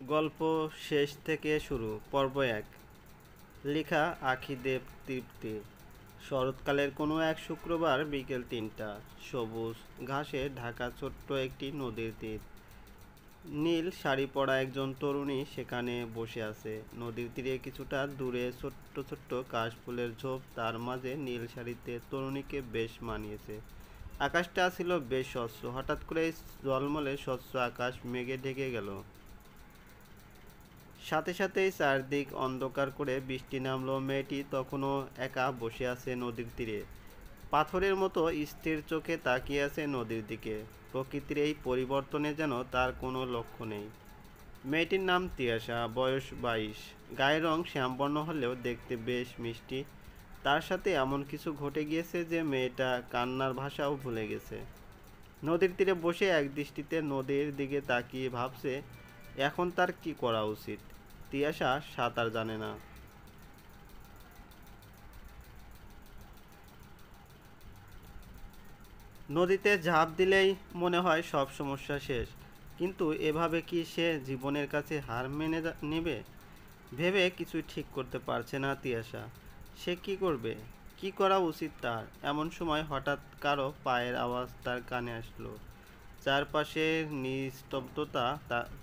গল্প শেষ থেকে শুরু পর্ব ১। লেখা আখিদেব তৃপ্তি। শরৎকালের কোনো এক শুক্রবার বিকেল ৩টা। সবুজ ঘাসে ঢাকা ছোট্ট একটি নদীর তীর। নীল শাড়ি পরা একজন তরুণী সেখানে বসে আছে। নদীর তীরে কিছুটা দূরে ছোট্ট ছোট্ট কাশফুলের ঝোপ, তার মাঝে নীল শাড়িতে তরুণীকে বেশ মানিয়েছে। আকাশটা ছিল বেশ স্বচ্ছ। হঠাৎ করে ঝলমলে স্বচ্ছ আকাশ মেঘে ঢেকে গেল। সাথে সাথেই চারদিক অন্ধকার করে বৃষ্টি নামলো। মেয়েটি তখনও একা বসে আছে নদীর তীরে, পাথরের মতো স্থির চোখে তাকিয়ে আছে নদীর দিকে। প্রকৃতির এই পরিবর্তনে যেন তার কোনো লক্ষ্য নেই। মেয়েটির নাম তিয়াশা, বয়স 22। গায়ের রং শ্যামবর্ণ হলেও দেখতে বেশ মিষ্টি। তার সাথে এমন কিছু ঘটে গিয়েছে যে মেয়েটা কান্নার ভাষাও ভুলে গেছে। নদীর তীরে বসে একদৃষ্টিতে নদীর দিকে তাকিয়ে ভাবছে এখন তার কি করা উচিত। তিয়াশা সাঁতার জানে না। নদীতে ঝাঁপ দিলেই মনে হয় সব সমস্যা শেষ, কিন্তু এভাবে কি সে জীবনের কাছে হার মেনে নেবে? ভেবে কিছুই ঠিক করতে পারছে না তিয়াশা। সে কি করবে, কি করা উচিত তার? এমন সময় হঠাৎ কারো পায়ের আওয়াজ তার কানে আসলো। চারপাশের নিস্তব্ধতা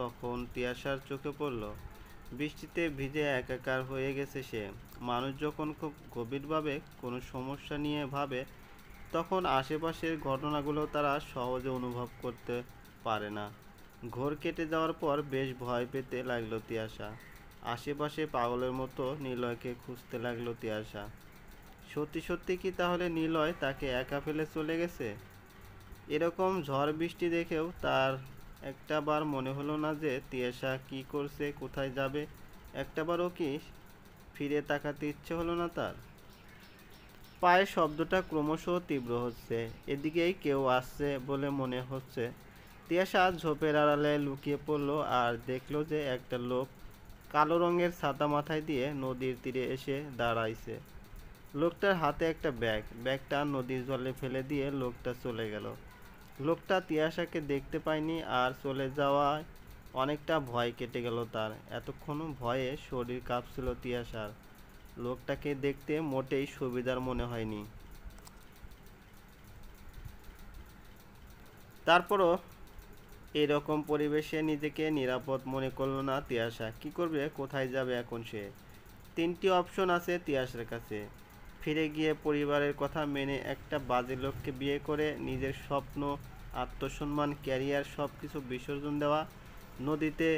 তখন তিয়াশার চোখে পড়ল। বৃষ্টিতে ভিজে একাকার হয়ে গেছে সে। মানুষ যখন খুব গভীরভাবে কোনো সমস্যা নিয়ে ভাবে, তখন আশেপাশের ঘটনাগুলো তারা সহজে অনুভব করতে পারে না। ঘোর কেটে যাওয়ার পর বেশ ভয় পেতে লাগলো তিয়াশা। আশেপাশে পাগলের মতো নিলয়কে খুঁজতে লাগলো তিয়াশা। সত্যি সত্যি কি তাহলে নিলয় তাকে একা ফেলে চলে গেছে? এরকম ঝড় বৃষ্টি দেখেও তার একটাবার মনে হলো না যে তিয়াশা কি করছে, কোথায় যাবে? একটাবারও কি ফিরে তাকাতে ইচ্ছে হলো না তার? পায়ের শব্দটা ক্রমশ তীব্র হচ্ছে। এদিকেই কেউ আসছে বলে মনে হচ্ছে। তিয়াশা ঝোপের আড়ালে লুকিয়ে পড়ল আর দেখল যে একটা লোক কালো রঙের ছাতা মাথায় দিয়ে নদীর তীরে এসে দাঁড়াইছে। লোকটার হাতে একটা ব্যাগ। ব্যাগটা নদীর জলে ফেলে দিয়ে লোকটা চলে গেল। লোকটা তিয়াশাকে দেখতে পায়নি আর চলে যাওয়ায় অনেকটা ভয় কেটে গেল তার। এতক্ষণ ভয়ে শরীর কাঁপছিল তিয়াশার। লোকটাকে দেখতে মোটেই সুবিধার মনে হয়নি। তারপরও এরকম পরিবেশে নিজেকে নিরাপদ মনে করল না তিয়াশা। কি করবে, কোথায় যাবে এখন সে? তিনটি অপশন আছে তিয়াশার কাছে। ফিরে গিয়ে পরিবারের কথা মেনে একটা বাজে লোককে বিয়ে করে নিজের স্বপ্ন, আত্মসম্মান, ক্যারিয়ার সব কিছু বিসর্জন দেওয়া, নদীতে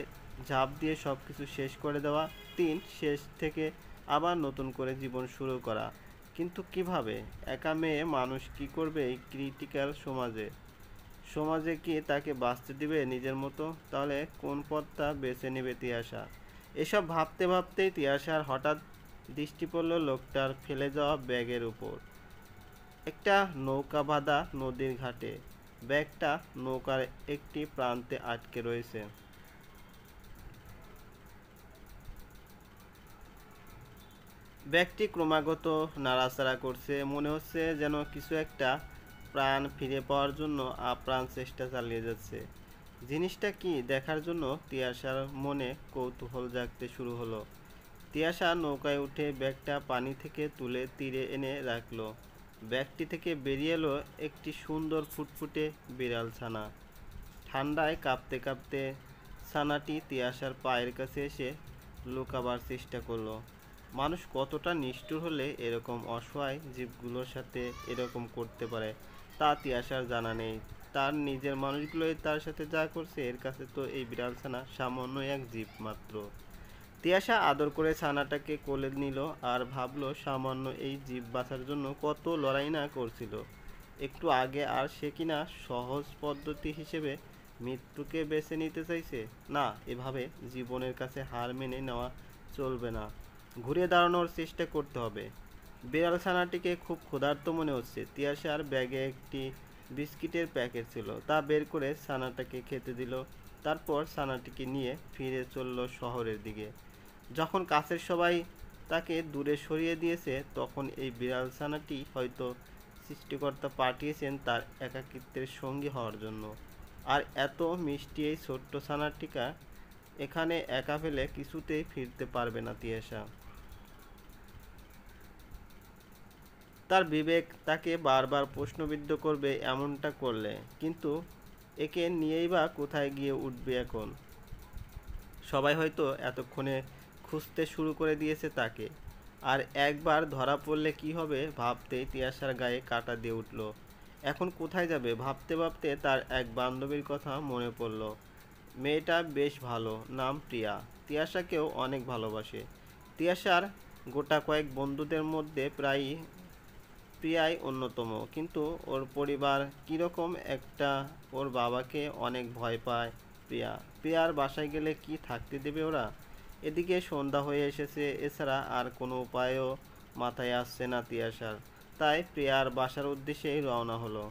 ঝাঁপ দিয়ে সব কিছু শেষ করে দেওয়া। ৩, শেষ থেকে আবার নতুন করে জীবন শুরু করা। কিন্তু কিভাবে? একা মেয়ে মানুষ কি করবে এই ক্রিটিক্যাল সমাজে? সমাজে কি তাকে বাঁচতে দিবে নিজের মতো? তাহলে কোন পথটা বেছে নেবে তিয়াশা? এসব ভাবতে ভাবতেই তিয়াশার হঠাৎ দৃষ্টি পড়ল লোকটার ফেলে যাওয়া ব্যাগের উপর। একটা নৌকা বাঁধা নদীর ঘাটে। ব্যাগটা নৌকার একটি প্রান্তে আটকে রয়েছে। ব্যাগটি ক্রমাগত নাড়াচাড়া করছে। মনে হচ্ছে যেন কিছু একটা প্রাণ ফিরে পাওয়ার জন্য আপ্রাণ চেষ্টা চালিয়ে যাচ্ছে। জিনিসটা কি দেখার জন্য তিয়াশার মনে কৌতূহল জাগতে শুরু হলো। তিয়াশা নৌকায় উঠে ব্যাগটা পানি থেকে তুলে তীরে এনে রাখলো। ব্যাগটি থেকে বেরিয়ে এলো একটি সুন্দর ফুটফুটে বিড়াল ছানা। ঠান্ডায় কাঁপতে কাঁপতে ছানাটি তিয়াশার পায়ের কাছে এসে লুকাবার চেষ্টা করলো। মানুষ কতটা নিষ্ঠুর হলে এরকম অসহায় জীবগুলোর সাথে এরকম করতে পারে তা তিয়াশার জানা নেই। তার নিজের মানুষগুলোই তার সাথে যা করছে, এর কাছে তো এই বিড়াল ছানা সামান্য এক জীব মাত্র। তিয়াশা আদর করে ছানাটাকে কোলে নিল আর ভাবলো সামান্য এই জীব বাঁচার জন্য কত লড়াই না করছিল একটু আগে। আর সে কিনা সহজ পদ্ধতি হিসেবে মৃত্যুকে বেছে নিতে চাইছে। না, এভাবে জীবনের কাছে হার মেনে নেওয়া চলবে না। ঘুরে দাঁড়ানোর চেষ্টা করতে হবে। বিড়াল ছানাটিকে খুব ক্ষুধার্ত মনে হচ্ছে। তিয়াশার ব্যাগে একটি বিস্কিটের প্যাকেট ছিল, তা বের করে ছানাটাকে খেতে দিল। তারপর ছানাটিকে নিয়ে ফিরে চলল শহরের দিকে। যখন কাছের সবাই তাকে দূরে সরিয়ে দিয়েছে, তখন এই বিড়াল ছানাটি হয়তো সৃষ্টিকর্তা পাঠিয়েছেন তার একাকিত্বের সঙ্গী হওয়ার জন্য। আর এত মিষ্টি এই ছোট্ট ছানাটিকা এখানে একা ফেলে কিছুতেই ফিরতে পারবে না তিয়াশা। তার বিবেক তাকে বারবার প্রশ্নবিদ্ধ করবে এমনটা করলে, কিন্তু একে নিয়েই বা কোথায় গিয়ে উঠবে এখন। সবাই হয়তো এতক্ষণে খুঁজতে শুরু করে দিয়েছে তাকে, আর একবার ধরা পড়লে কি হবে ভাবতেই তিয়াশার গায়ে কাঁটা দিয়ে উঠল। এখন কোথায় যাবে ভাবতে ভাবতে তার এক বান্ধবীর কথা মনে পড়ল। মেয়েটা বেশ ভালো, নাম প্রিয়া। তিয়াশাকেও অনেক ভালোবাসে। তিয়াশার গোটা কয়েক বন্ধুদের মধ্যে প্রিয়াই অন্যতম, কিন্তু ওর পরিবার কীরকম একটা, ওর বাবাকে অনেক ভয় পায় প্রিয়া। প্রিয়ার বাসায় গেলে কি থাকতে দেবে ওরা? এদিকে সন্ধ্যা হয়ে এসেছে, এছাড়া আর কোনো উপায়ও মাথায় আসছে না তিয়াশার। তাই প্রিয়ার বাসার উদ্দেশ্যেই রওনা হলো।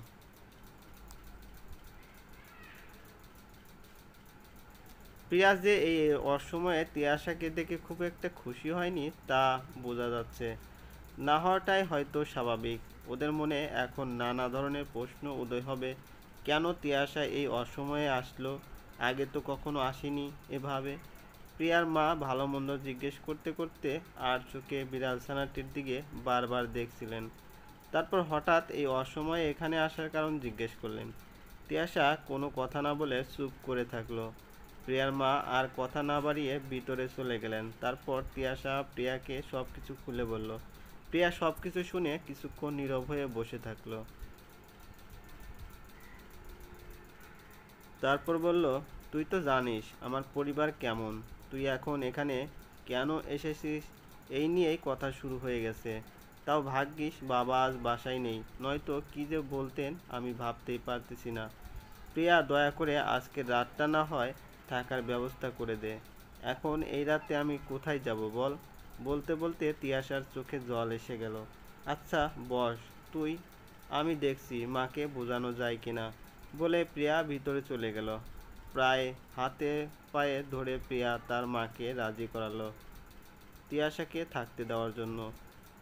প্রিয়া যে এই অসময়ে তিয়াশাকে দেখে খুব একটা খুশি হয়নি তা বোঝা যাচ্ছে। না হওয়াটাই হয়তো স্বাভাবিক। ওদের মনে এখন নানা ধরনের প্রশ্ন উদয় হবে। কেন তিয়াশা এই অসময়ে আসলো? আগে তো কখনো আসেনি এভাবে। প্রিয়ার মা ভালো মন্দ জিজ্ঞেস করতে করতে আর চোখে বিড়াল ছানাটির দিকে বারবার দেখছিলেন। তারপর হঠাৎ এই অসময়ে এখানে আসার কারণ জিজ্ঞেস করলেন। তিয়াশা কোনো কথা না বলে চুপ করে থাকলো। প্রিয়ার মা আর কথা না বাড়িয়ে ভিতরে চলে গেলেন। তারপর তিয়াশা প্রিয়াকে সব কিছু খুলে বলল। প্রিয়া সব কিছু শুনে কিছুক্ষণ নীরব হয়ে বসে থাকলো। তারপর বলল, তুই তো জানিস আমার পরিবার কেমন। তুই এখন এখানে কেন এসেছিস এই নিয়েই কথা শুরু হয়ে গেছে। তাও ভাগ্যিস বাবা আজ বাসায় নেই, নয়তো কী যে বলতেন আমি ভাবতেই পারতেছি না। প্রিয়া, দয়া করে আজকের রাতটা না হয় থাকার ব্যবস্থা করে দে। এখন এই রাতে আমি কোথায় যাব বল? বলতে বলতে তিয়াশার চোখে জল এসে গেল। আচ্ছা বস তুই, আমি দেখছি মাকে বোঝানো যায় কিনা, বলে প্রিয়া ভিতরে চলে গেল। প্রায় হাতে পায়ে ধরে প্রিয়া তার মাকে রাজি করালো তিয়াশাকে থাকতে দেওয়ার জন্য।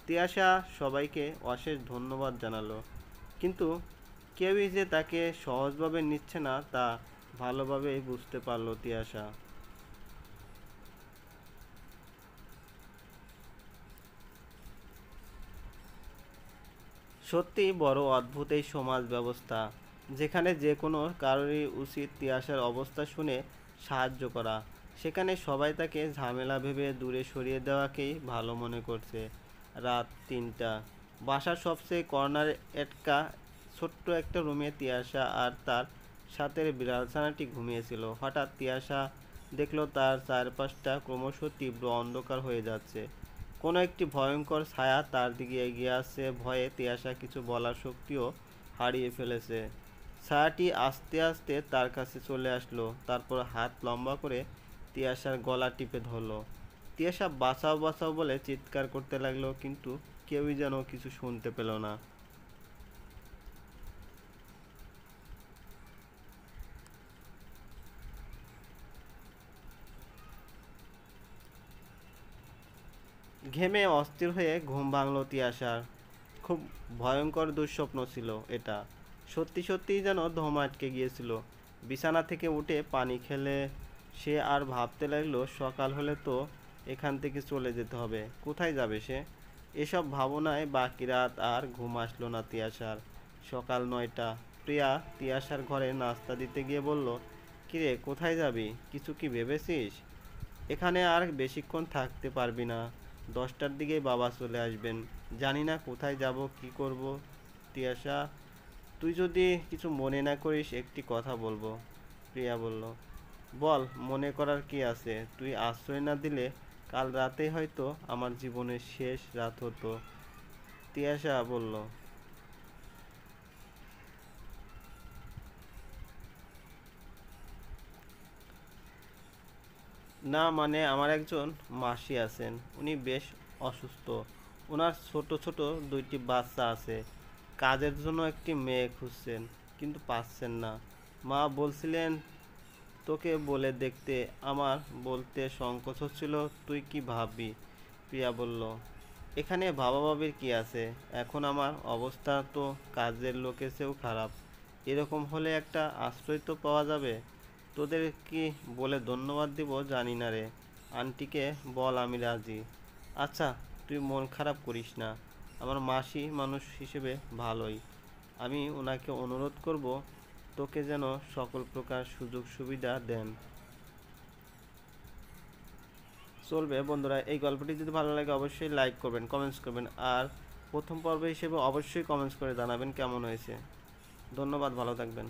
তিয়াশা সবাইকে অশেষ ধন্যবাদ জানালো, কিন্তু কেউই যে তাকে সহজভাবে নিচ্ছে না তা ভালোভাবেই বুঝতে পারল তিয়াশা। সত্যি বড় অদ্ভুত এই সমাজ ব্যবস্থা, যেখানে যে কোনো কারোরই উচিত তিয়াশার অবস্থা শুনে সাহায্য করা, সেখানে সবাই তাকে ঝামেলা ভেবে দূরে সরিয়ে দেওয়াকেই ভালো মনে করছে। রাত ৩টা। বাসার সবচেয়ে কর্নার এটকা ছোট্ট একটা রুমে তিয়াশা আর তার সাথের বিড়াল ছানাটি ঘুমিয়েছিল। হঠাৎ তিয়াশা দেখলো তার চারপাশটা ক্রমশ তীব্র অন্ধকার হয়ে যাচ্ছে। কোনো একটি ভয়ঙ্কর ছায়া তার দিকে এগিয়ে আসছে। ভয়ে তিয়াশা কিছু বলার শক্তিও হারিয়ে ফেলেছে। ছায়াটি আস্তে আস্তে তার কাছে চলে আসলো, তারপর হাত লম্বা করে তিয়াশার গলা টিপে ধরলো। তিয়াশা বাঁচাও বাঁচাও বলে চিৎকার করতে লাগলো, কিন্তু কেউই যেন কিছু শুনতে পেল না। ঘেমে অস্থির হয়ে ঘুম ভাঙল তিয়াশার। খুব ভয়ঙ্কর দুঃস্বপ্ন ছিল এটা। সত্যি সত্যিই যেন দম আটকে গিয়েছিল। বিছানা থেকে উঠে পানি খেলে সে আর ভাবতে লাগলো সকাল হলে তো এখান থেকে চলে যেতে হবে। কোথায় যাবে সে? এসব ভাবনায় বাকি রাত আর ঘুম আসলো না তিয়াশার। সকাল ৯টা। প্রিয়া তিয়াশার ঘরে নাস্তা দিতে গিয়ে বলল, কিরে কোথায় যাবি? কিছু কি ভেবেছিস? এখানে আর বেশিক্ষণ থাকতে পারবি না। 10টার দিকেই বাবা চলে আসবেন। জানি না কোথায় যাব, কি করব। তিয়াশা, তুই যদি কিছু মনে না করিস একটি কথা বলবো। প্রিয়া বলল, বল, মনে করার কি আছে? তুই আশ্রয় না দিলে কাল রাতেই হয়তো আমার জীবনের শেষ রাত হতো। তিয়াশা বলল, না মানে আমার একজন মাসি আছেন, উনি বেশ অসুস্থ। ওনার ছোট ছোট দুইটি বাচ্চা আছে। কাজের জন্য একটি মেয়ে খুঁজছেন, কিন্তু পাচ্ছেন না। মা বলছিলেন তোকে বলে দেখতে। আমার বলতে সংকোচ হচ্ছিল। তুই কি ভাববি? প্রিয়া বলল, এখানে ভাবাভাবির কি আছে? এখন আমার অবস্থা তো কাজের লোকের চেয়েও খারাপ। এরকম হলে একটা আশ্রয় তো পাওয়া যাবে। তোদের কি বলে ধন্যবাদ দিব জানি না রে। আন্টিকে বল আমি রাজি। আচ্ছা, তুই মন খারাপ করিস না, আমার মাসি মানুষ হিসেবে ভালোই। আমি ওনাকে অনুরোধ করব তোকে যেন সকল প্রকার সুযোগ সুবিধা দেন। চলবে বন্ধুরা, এই গল্পটি যদি ভালো লাগে অবশ্যই লাইক করবেন, কমেন্টস করবেন, আর প্রথম পর্ব হিসেবে অবশ্যই কমেন্টস করে জানাবেন কেমন হয়েছে। ধন্যবাদ, ভালো থাকবেন।